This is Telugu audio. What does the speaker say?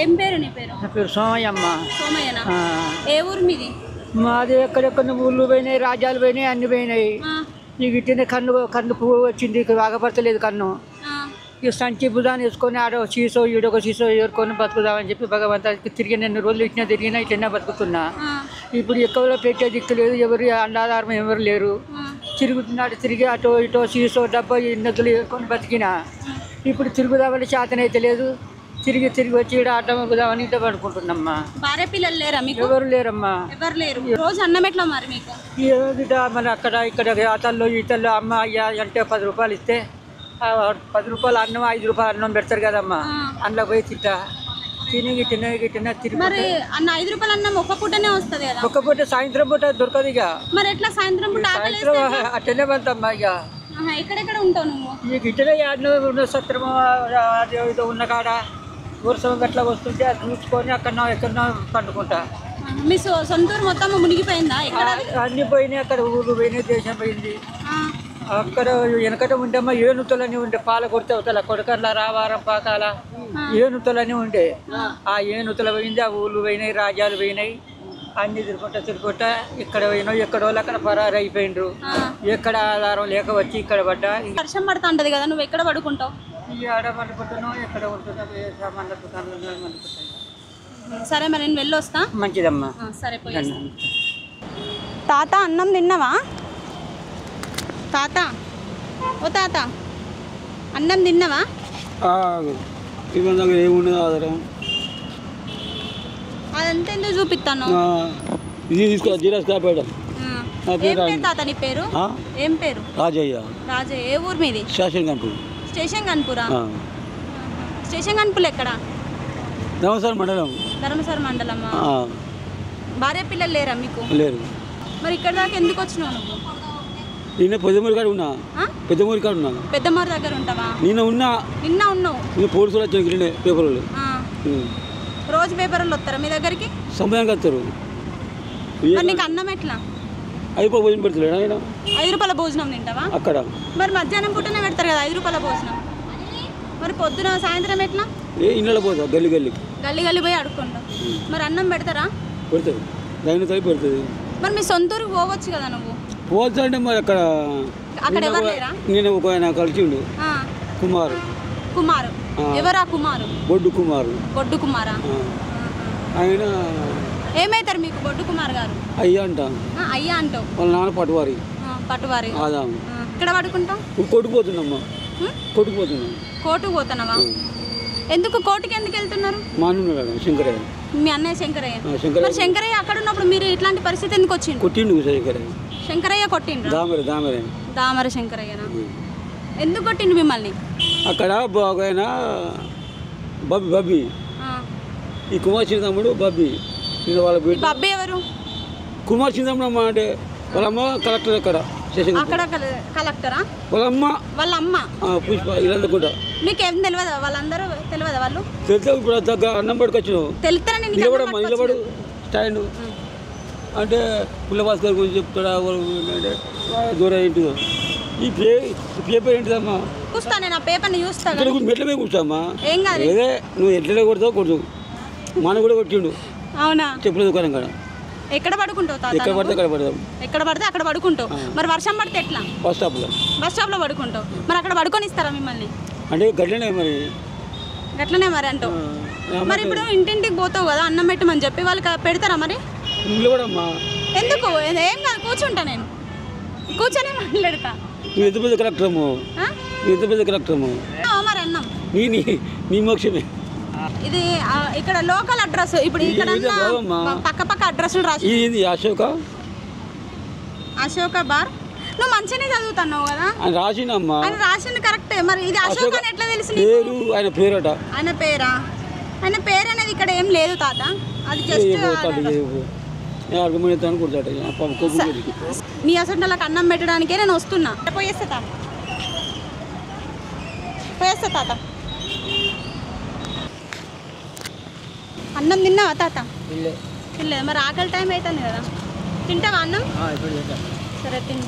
ఏం పేరు నీ పేరు? నా పేరు సోమయ్యమ్మ. సోమయ్యనా? ఏ ఊరు మీది? మాది ఎక్కడెక్కడ ఊళ్ళు పోయినాయి, రాజ్యాలు పోయినాయి, అన్ని పోయినాయి. నీకు ఇట్టిన కన్ను పువ్వు వచ్చింది, ఆగపడతలేదు కన్ను. ఇక సంచి బుధాన్ని వేసుకొని ఆడో సీసో ఈడొక సీసో ఏరుకొని బతుకుదామని చెప్పి భగవంతుడికి తిరిగి 2 రోజులు తిరిగినా ఇట్లనే బతుకుతున్నా. ఇప్పుడు ఎక్కడో పెట్టే దిక్కు లేదు, ఎవరు అన్నాధారం ఎవరు లేరు. తిరుగుతున్నాడు, తిరిగి అటో ఇటో సీసో డబ్బా నదులు ఏరుకొని బతికినా. ఇప్పుడు తిరుగుదామని చేతనైతే లేదు. తిరిగి వచ్చి ఇక్కడ ఆటం ఎక్కుదామని ఇంత పడుకుంటున్నామ్మా. భార్య పిల్లలు లేరా మీకు? ఎవరు లేరమ్మా. ఎవరు లేరు. రోజు అన్నం ఎట్లా మరి మీకు? మన అక్కడ ఇక్కడ ఆటల్లో ఈటల్లో అమ్మ అయ్యా అంటే 10 రూపాయలు ఇస్తే 10 రూపాయలు అన్నం 5 రూపాయలు అన్నం పెడతారు కదమ్మా. అందులో పోయి తిన్నా తిరిగి మరి అన్న 5 రూపాయలు అన్నం ఒక్క పూటనే వస్తుంది కదా? ఒక్క పూట సాయంత్రం పూట దొరకదు. ఇక మరి ఎట్లా సాయంత్రం పూట? సాయంత్రం అట్టనే వెళ్తామ్మా. ఇక ఎక్కడెక్కడ ఉంటావు నువ్వు? ఇక ఇట్టనే ఉన్న సత్రము ఏదో ఉన్న కాడ వర్షం గట్లా వస్తుంటే అది చూసుకొని ఎక్కడో పండుకుంటా. మీ సొంతూరు మొత్తం మునిగిపోయిందా? అన్ని పోయినాయి. అక్కడ ఊరు పోయినాయి, దేశం పోయింది. అక్కడ వెనకట ఉండేమ్మా ఏనుతలని ఉండే, పాల కొడితే అవుతా కొడకర్ల రావారం పాకాల ఏనుతలని ఉండే. ఆ ఏనుతల పోయింది, ఆ ఊళ్ళు పోయినాయి, రాజ్యాలు పోయినాయి. అన్ని తిరుగుకుంటా ఇక్కడ పోయినావు. ఎక్కడో అక్కడ పరారు అయిపోయిండ్రు. ఎక్కడ ఆధారం లేక వచ్చి ఇక్కడ పడ్డా. వర్షం పడుతూ ఉంటది కదా, నువ్వు ఎక్కడ పడుకుంటావు? ఆడ పండుకుంటున్నావు, ఎక్కడ ఉంటున్నావు, సామాన్ల దుకాణంలో పండుకుంటాయి. సరే మరి నేను వెళ్ళొస్తా. మంచిదమ్మా. సరే పోయి. తాత అన్నం తిన్నావా? తాత, ఓ తాత అన్నం తిన్నావా? ఏముండదు ఆధారం. అదంతా ఎందుకు చూపిస్తాను? ఇది తీసుకో, జీరాస్ కాపాడు. ఏం పేరు తాత నీ పేరు? ఏం పేరు? రాజయ్య. రాజయ్య. ఏ ఊరు మీది? స్టేషన్ కన్పూర్. స్టేషన్ కన్పూరా? స్టేషన్ కన్పూర్ ఎక్కడ? ధర్మసార్ మండలం. ధర్మసార్ మండలమా? భార్య పిల్లలు లేరా మీకు? లేరు. మరి ఇక్కడ దాకా ఎందుకు వచ్చినావు నువ్వు? నిన్న పెద్దమూరి కాడ ఉన్నా. పెద్దమూరి కాడ ఉన్నా. పెద్దమూరి దగ్గర ఉంటావా? నిన్న ఉన్నావు? నిన్న పోలీసులు వచ్చాను పేపర్ వాళ్ళు. రోజు పేపర్ వాళ్ళు వస్తారా మీ దగ్గరికి? సమయానికి వస్తారు. మరి నీకు అన్నం ఎట్లా? 5 రూపాయలు భోజనం పెడతలేడు ఆయన. 5 రూపాయల భోజనం తింటావా అక్కడ? మరి మధ్యాహ్నం పూటనే పెడతారు కదా 5 రూపాయల భోజనం. మరి పొద్దున సాయంత్రం ఎట్లా? ఇళ్ళలో పోతా, గల్లి గల్లి పోయి అడుక్కుంటా. మరి అన్నం పెడతారా? పెడతారు, దాని తల్లి పెడుతుంది. మరి మీ సొంతూరుకు పోవచ్చు కదా నువ్వు? పోవచ్చు అంటే మరి అక్కడ ఎవరు లేరా? నేను ఒక ఆయన కలిసిండు, కుమారు. ఎవరా కుమారు? బొడ్డు కుమారు. బొడ్డు కుమారా? ఆయన ఏమైతారు మీకు బొడ్డు కుమార్ గారు? అయ్యా అంట. అయ్యా అంటావు? వాళ్ళ నాన్న పట్టువారి. ఆదాము. ఇక్కడ పడుకుంటావు? కొట్టుకుపోతున్నామ్మా. కోర్టుకు పోతున్నావా? ఎందుకు కోర్టుకి ఎందుకు వెళ్తున్నారు? మా అన్న శంకరయ్య. మీ అన్నయ్య శంకరయ్య. శంకరయ్య అక్కడ ఉన్నప్పుడు మీరు ఇట్లాంటి పరిస్థితి ఎందుకు వచ్చింది? కొట్టిండు శంకరయ్య. కొట్టిండ్రు? దామర శంకరయ్యనా? ఎందుకు కొట్టిండు మిమ్మల్ని? అక్కడ బాగా బబ్బి ఈ కుమార్ చింతమ్ముడు బబ్బి. వాళ్ళ బబ్బి ఎవరు? కుమార్ చింతమ్ముడు అంటే వాళ్ళ అమ్మ కలెక్టర్. అక్కడ కలెక్టరా? వాళ్ళ అమ్మ పుష్ప. ఇలా కూడా మీకేం తెలియదా? వాళ్ళందరూ తెలియదా? వాళ్ళు తెలుసా? ఇప్పుడు దగ్గర అన్నం పట్టుకొచ్చినావు. తెలుస్తారా? నిలబడు స్టాండ్ అంటే పుల్లభాస్కర్ గురించి చెప్తాడా? దూరం ఏంటిదో ఈ పేపర్ ఏంటిదమ్మా? చూస్తా నేను ఆ పేపర్ని చూస్తాను. మెట్ల మీద కూర్చోమ్మా. ఏం కాదు. ఏదే నువ్వు ఎట్లా కొడతావు మన కూడా కొట్టిండు. అవునా? చెప్పుల దుకాణం కాడ. ఎక్కడ పడుకుంటావు? ఎక్కడ పడితే అక్కడ పడతాం. ఎక్కడ పడితే అక్కడ పడుకుంటావు. మరి వర్షం పడితే ఎట్లా? బస్ స్టాప్ లో పడుకుంటావు. మరి అక్కడ పడుకొని ఇస్తారా మిమ్మల్ని? అంటే గట్లనే మరి అంటావు. మరి ఇప్పుడు ఇంటింటికి పోతావు కదా అన్నం పెట్టమని చెప్పి వాళ్ళకి పెడతారా? మరి ఎందుకు? ఏం కాదు, కూర్చుంటా నేను. కూర్చొని మాట్లాడతా. నువ్వు ఎంత పెద్ద కలెక్టరము? మరి అన్నం నీ మోక్షమే. ఇది ఇక్కడ లోకల్ అడ్రస్. ఇప్పుడు ఇక్కడ పక్క అడ్రస్ రాసి అశోక బార్. నువ్వు మంచిగానే చదువుతున్నావు కదా? రాసినమ్మా. ఆయన రాసింది కరెక్టే. మరి ఇది అశోక్ అని ఎట్లా తెలుసు? ఆయన పేరట. ఆయన పేరు అనేది ఇక్కడ ఏం లేదు తాత. అది జస్ట్ నీ అసలు అన్నం పెట్టడానికే నేను వస్తున్నా. పోయేస్తా తాత. అన్నం తిన్నావా తాత? తినలేదు. మరి ఆకలి టైం అవుతుంది కదా, తింటావా అన్నం? సరే తిను.